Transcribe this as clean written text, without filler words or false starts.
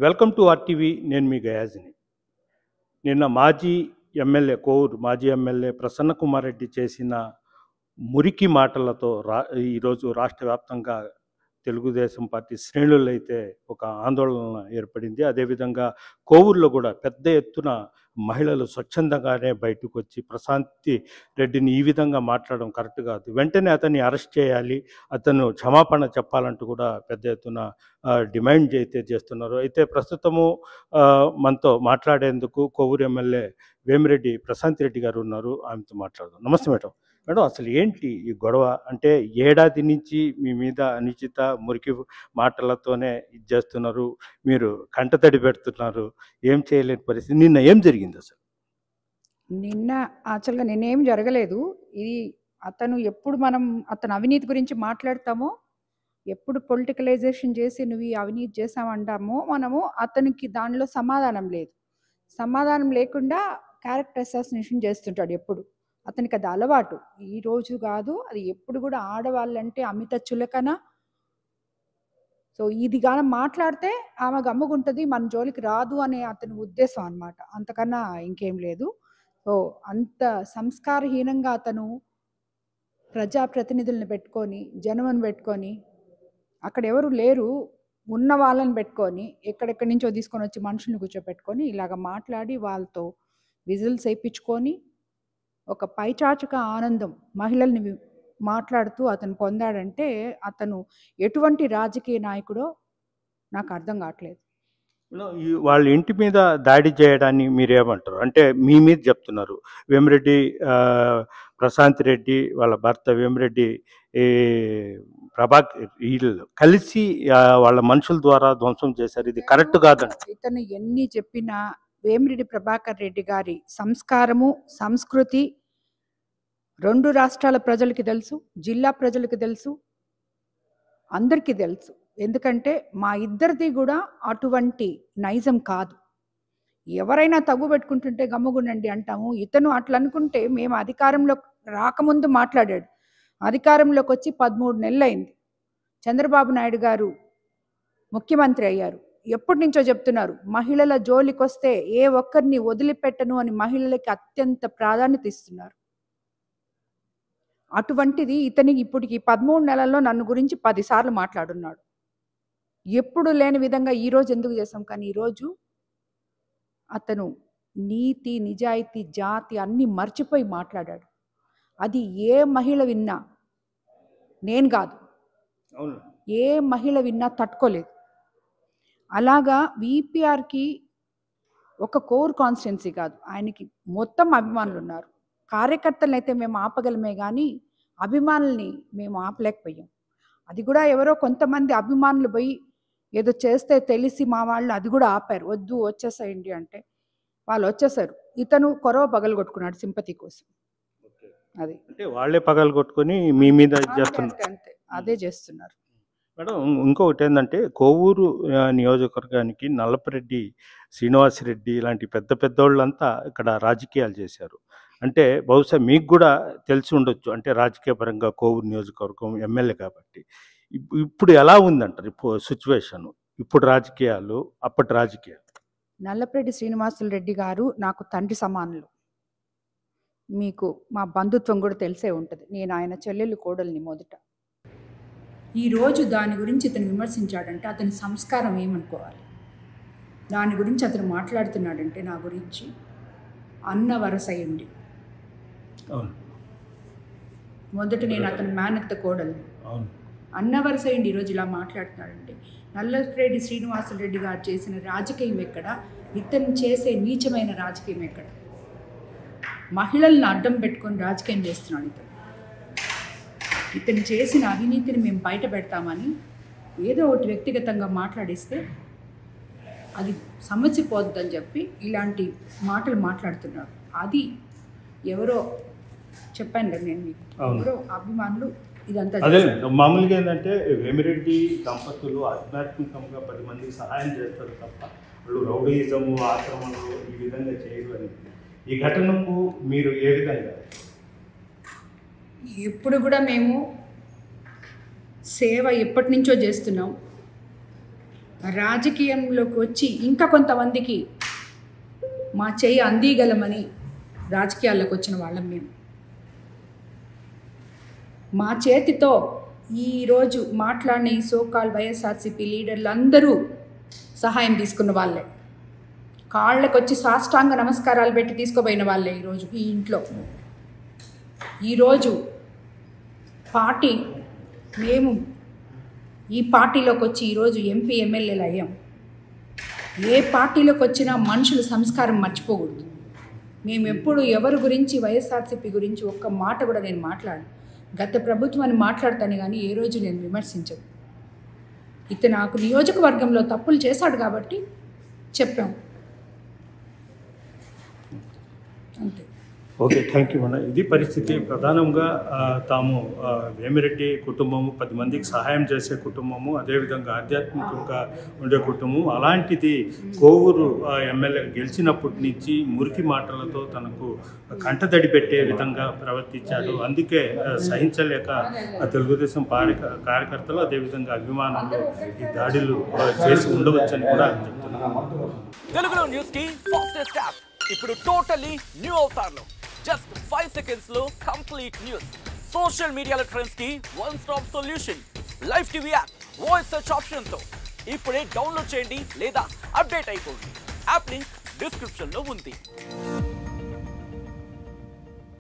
Welcome to RTV. నేను మీ గయాజ్ని. నిన్న కోవూరు మాజీ ఎమ్మెల్యే ప్రసన్న కుమార్ రెడ్డి చేసిన మురికి మాటలతో ఈరోజు రాష్ట్ర వ్యాప్తంగా తెలుగుదేశం పార్టీ శ్రేణులైతే ఒక ఆందోళన ఏర్పడింది. అదేవిధంగా కోవూరులో కూడా పెద్ద ఎత్తున మహిళలు స్వచ్ఛందంగానే బయటకు వచ్చి ప్రశాంతి రెడ్డిని ఈ విధంగా మాట్లాడడం కరెక్ట్ కాదు, వెంటనే అతన్ని అరెస్ట్ చేయాలి, అతను క్షమాపణ చెప్పాలంటూ కూడా పెద్ద ఎత్తున డిమాండ్ అయితే చేస్తున్నారు. అయితే ప్రస్తుతము మనతో మాట్లాడేందుకు కోవూరు ఎమ్మెల్యే వేమిరెడ్డి ప్రశాంత్ రెడ్డి గారు ఉన్నారు. ఆమెతో మాట్లాడదాం. నమస్తే మేడం. మేడం, అసలు ఏంటి ఈ గొడవ? అంటే ఏడాది నుంచి మీ మీద అనుచిత మురికి మాటలతోనే ఇది చేస్తున్నారు, మీరు కంటతడి పెడుతున్నారు, ఏం చేయలేని పరిస్థితి. నిన్న ఏం జరిగింది అసలు? నిన్న యాక్చువల్గా నిన్నేం జరగలేదు. ఇది ఎప్పుడు మనం అతను అవినీతి గురించి మాట్లాడతామో, ఎప్పుడు పొలిటికలైజేషన్ చేసి నువ్వు ఈ అవినీతి చేసామంటామో మనము, అతనికి దానిలో సమాధానం లేదు. సమాధానం లేకుండా క్యారెక్టర్ అసాసినేషన్ చేస్తుంటాడు ఎప్పుడు. అతనికి అది అలవాటు, ఈ రోజు కాదు, అది ఎప్పుడు కూడా. ఆడవాళ్ళంటే అమిత చులకన. సో ఇది గాన మాట్లాడితే ఆమె గమ్ముగుంటుంది, మన జోలికి రాదు అనే అతని ఉద్దేశం అన్నమాట. అంతకన్నా ఇంకేం లేదు. సో అంత సంస్కారహీనంగా అతను ప్రజాప్రతినిధులను పెట్టుకొని, జనమును పెట్టుకొని, అక్కడ ఎవరు లేరు, ఉన్న వాళ్ళని పెట్టుకొని, ఎక్కడెక్కడి నుంచో తీసుకొని వచ్చి మనుషుల్ని కూర్చోపెట్టుకొని ఇలాగ మాట్లాడి వాళ్ళతో విజిల్స్ వేయించుకొని ఒక పైచాచుక ఆనందం మహిళల్ని మాట్లాడుతూ అతను పొందాడంటే అతను ఎటువంటి రాజకీయ నాయకుడో నాకు అర్థం కావట్లేదు. వాళ్ళ ఇంటి మీద దాడి చేయడాన్ని మీరేమంటారు? అంటే మీ మీద చెప్తున్నారు. వేమిరెడ్డి ప్రశాంత్ రెడ్డి వాళ్ళ భర్త వేమిరెడ్డి ప్రభాకర్ వీళ్ళు కలిసి వాళ్ళ మనుషుల ద్వారా ధ్వంసం చేశారు. ఇది కరెక్ట్ కాదండి. ఇతను ఎన్ని చెప్పినా వేమిరెడ్డి ప్రభాకర్ రెడ్డి గారి సంస్కారము, సంస్కృతి రెండు రాష్ట్రాల ప్రజలకి తెలుసు, జిల్లా ప్రజలకి తెలుసు, అందరికీ తెలుసు. ఎందుకంటే మా ఇద్దరిది కూడా అటువంటి నైజం కాదు. ఎవరైనా తగ్గు పెట్టుకుంటుంటే గమ్ముగుండండి అంటాము. ఇతను అట్లా అనుకుంటే, మేము అధికారంలో రాకముందు మాట్లాడాడు, అధికారంలోకి వచ్చి 13 నెలలు అయింది. చంద్రబాబు నాయుడు గారు ముఖ్యమంత్రి అయ్యారు. ఎప్పటి నుంచో చెప్తున్నారు, మహిళల జోలికి వస్తే ఏ ఒక్కరిని వదిలిపెట్టను అని మహిళలకి అత్యంత ప్రాధాన్యత ఇస్తున్నారు. అటువంటిది ఇతనికి ఇప్పటికి 13 నెలల్లో నన్ను గురించి 10 సార్లు మాట్లాడున్నాడు. ఎప్పుడు లేని విధంగా ఈరోజు ఎందుకు చేసాం, కానీ ఈరోజు అతను నీతి, నిజాయితీ, జాతి అన్నీ మర్చిపోయి మాట్లాడాడు. అది ఏ మహిళ విన్నా, నేను కాదు, ఏ మహిళ విన్నా తట్టుకోలేదు. అలాగా విపిఆర్కి ఒక కోర్ కాన్స్టిట్యున్సీ కాదు, ఆయనకి మొత్తం అభిమానులు ఉన్నారు. కార్యకర్తలను అయితే మేము ఆపగలమే కానీ అభిమానుల్ని మేము ఆపలేకపోయాం. అది కూడా ఎవరో కొంతమంది అభిమానులు పోయి ఏదో చేస్తే తెలిసి మా వాళ్ళు అది కూడా ఆపారు. వద్దు వచ్చేసేయండి అంటే వాళ్ళు వచ్చేసారు. ఇతను కొరవ పగలగొట్టుకున్నాడు సింపతి కోసం. అది అంటే వాళ్ళే పగలగొట్టుకొని మీ మీద చేస్తున్నారు. అంతే, అదే చేస్తున్నారు. మేడం, ఇంకొకటి ఏంటంటే కోవూరు నియోజకవర్గానికి నల్లపరెడ్డి శ్రీనివాసరెడ్డి ఇలాంటి పెద్ద పెద్దోళ్ళంతా ఇక్కడ రాజకీయాలు చేశారు. అంటే బహుశా మీకు కూడా తెలిసి ఉండొచ్చు, అంటే రాజకీయ పరంగా కోవూరు నియోజకవర్గం ఎమ్మెల్యే కాబట్టి. ఇప్పుడు ఎలా ఉందంటారు ఇప్పుడు సిచ్యువేషన్, ఇప్పుడు రాజకీయాలు, అప్పటి రాజకీయాలు? నల్లపరెడ్డి శ్రీనివాసరెడ్డి గారు నాకు తండ్రి సమానులు. మీకు మా బంధుత్వం కూడా తెలిసే ఉంటుంది. నేను ఆయన చెల్లెలు కోడల్ని మొదట. ఈరోజు దాని గురించి ఇతను విమర్శించాడంటే అతని సంస్కారం ఏమనుకోవాలి? దాని గురించి అతను మాట్లాడుతున్నాడంటే నా గురించి అన్న వరసయ్యండి. మొదట నేను అతని మేనత్త కోడల్ని. అన్న వరసయ్యండి ఈరోజు ఇలా మాట్లాడుతున్నాడంటే నల్లపరెడ్డి శ్రీనివాసరెడ్డి గారు చేసిన రాజకీయం ఎక్కడ? ఇతను చేసే నీచమైన రాజకీయం ఎక్కడ? మహిళలను అడ్డం పెట్టుకొని రాజకీయం చేస్తున్నాడు ఇతను. ఇతను చేసిన అవినీతిని మేము బయట పెడతామని ఏదో ఒకటి వ్యక్తిగతంగా మాట్లాడిస్తే అది సమస్య పోద్దని చెప్పి ఇలాంటి మాటలు మాట్లాడుతున్నాడు. అది ఎవరో చెప్పాను కదా నేను మీకు, ఎవరో అభిమానులు ఇదంతా. అదే మామూలుగా ఏంటంటే వేమిరెడ్డి దంపతులు ఆధ్యాత్మికంగా 10 మందికి సహాయం చేస్తారు తప్ప వాళ్ళు రౌడీయిజము, ఆక్రమణలు ఈ విధంగా చేయరు అని. ఈ ఘటనకు మీరు ఏ విధంగా? ఎప్పుడు కూడా మేము సేవ ఎప్పటి నుంచో చేస్తున్నాం. రాజకీయంలోకి వచ్చి ఇంకా కొంతమందికి మా చెయ్యి అందిగలమని రాజకీయాల్లోకి వచ్చిన వాళ్ళం మేము. మా చేతితో ఈరోజు మాట్లాడిన ఈ సోకాల్ వైఎస్ఆర్సీపీ లీడర్లు అందరూ సహాయం తీసుకున్న వాళ్ళే, కాళ్ళకు వచ్చి సాష్టాంగ నమస్కారాలు పెట్టి తీసుకుపోయిన వాళ్ళే. ఈరోజు ఈ ఇంట్లో ఈరోజు పార్టీ మేము ఈ పార్టీలోకి వచ్చి ఈరోజు ఎంపీ ఎమ్మెల్యేలు అయ్యాం. ఏ పార్టీలోకి వచ్చినా మనుషులు సంస్కారం మర్చిపోకూడదు. మేము ఎప్పుడు ఎవరి గురించి వైఎస్ఆర్సీపీ గురించి ఒక్క మాట కూడా నేను మాట్లాడను. గత ప్రభుత్వాన్ని మాట్లాడతాను కానీ ఏ రోజు నేను విమర్శించను. ఇతను నాకు నియోజకవర్గంలో తప్పులు చేశాడు కాబట్టి చెప్పాం అంతే. ఓకే, థ్యాంక్ యూ అన్న. ఇది పరిస్థితి. ప్రధానంగా తాము వేమిరెడ్డి కుటుంబము 10 మందికి సహాయం చేసే కుటుంబము, అదేవిధంగా ఆధ్యాత్మికంగా ఉండే కుటుంబం. అలాంటిది కోవూరు ఎమ్మెల్యే గెలిచినప్పటి నుంచి మురికి మాటలతో తనకు కంటతడి పెట్టే విధంగా ప్రవర్తించాడు. అందుకే సహించలేక తెలుగుదేశం కార్యకర్తలు అదేవిధంగా అభిమానులు ఈ దాడులు చేసి ఉండవచ్చని కూడా చెప్తున్నారు. తెలుగులో న్యూస్ కి ఫాస్టెస్ట్ యాప్ ఇప్పుడు టోటల్లీ న్యూ అవతార్లో జస్ట్ 5 seconds లో కంప్లీట్ న్యూస్, సోషల్ మీడియాలో ట్రెండ్స్ కి one stop solution, live TV app, voice search option తో ఇప్పుడే డౌన్లోడ్ చేయండి లేదా అప్డేట్ అయిపోండి. యాప్ లింక్ డిస్క్రిప్షన్ లో ఉంది.